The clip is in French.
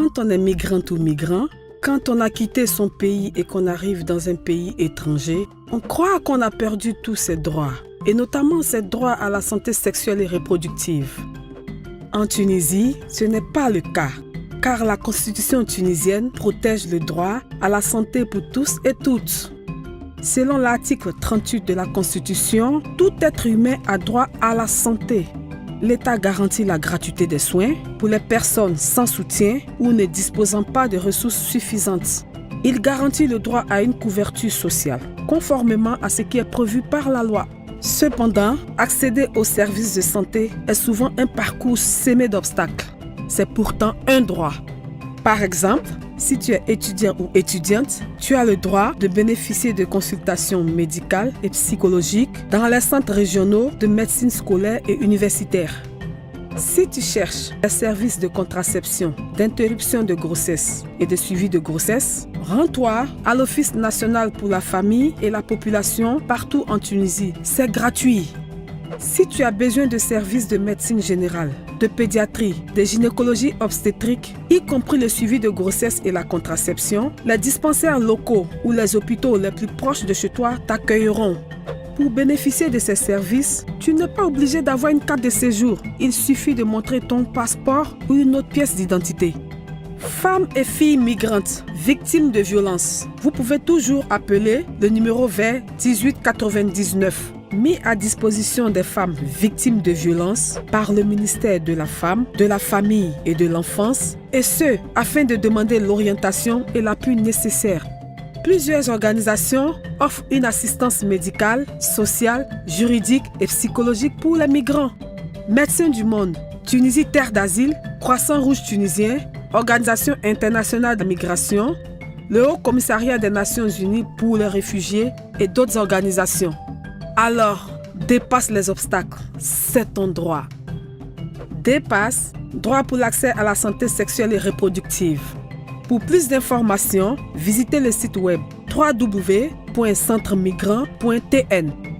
Quand on est migrante ou migrant, quand on a quitté son pays et qu'on arrive dans un pays étranger, on croit qu'on a perdu tous ses droits, et notamment ses droits à la santé sexuelle et reproductive. En Tunisie, ce n'est pas le cas, car la constitution tunisienne protège le droit à la santé pour tous et toutes. Selon l'article 38 de la Constitution, tout être humain a droit à la santé. L'État garantit la gratuité des soins pour les personnes sans soutien ou ne disposant pas de ressources suffisantes. Il garantit le droit à une couverture sociale, conformément à ce qui est prévu par la loi. Cependant, accéder aux services de santé est souvent un parcours semé d'obstacles. C'est pourtant un droit. Par exemple, si tu es étudiant ou étudiante, tu as le droit de bénéficier de consultations médicales et psychologiques dans les centres régionaux de médecine scolaire et universitaire. Si tu cherches des services de contraception, d'interruption de grossesse et de suivi de grossesse, rends-toi à l'Office national pour la famille et la population partout en Tunisie. C'est gratuit. Si tu as besoin de services de médecine générale, de pédiatrie, de gynécologie obstétrique, y compris le suivi de grossesse et la contraception, les dispensaires locaux ou les hôpitaux les plus proches de chez toi t'accueilleront. Pour bénéficier de ces services, tu n'es pas obligé d'avoir une carte de séjour. Il suffit de montrer ton passeport ou une autre pièce d'identité. Femmes et filles migrantes victimes de violences, vous pouvez toujours appeler le numéro vert 1899. Mis à disposition des femmes victimes de violences par le ministère de la Femme, de la Famille et de l'Enfance, et ce, afin de demander l'orientation et l'appui nécessaires. Plusieurs organisations offrent une assistance médicale, sociale, juridique et psychologique pour les migrants. Médecins du Monde, Tunisie Terre d'Asile, Croissant Rouge tunisien, Organisation internationale de migration, le Haut Commissariat des Nations Unies pour les réfugiés et d'autres organisations. Alors, dépasse les obstacles, c'est ton droit. Dépasse, droit pour l'accès à la santé sexuelle et reproductive. Pour plus d'informations, visitez le site web www.centremigrant.tn.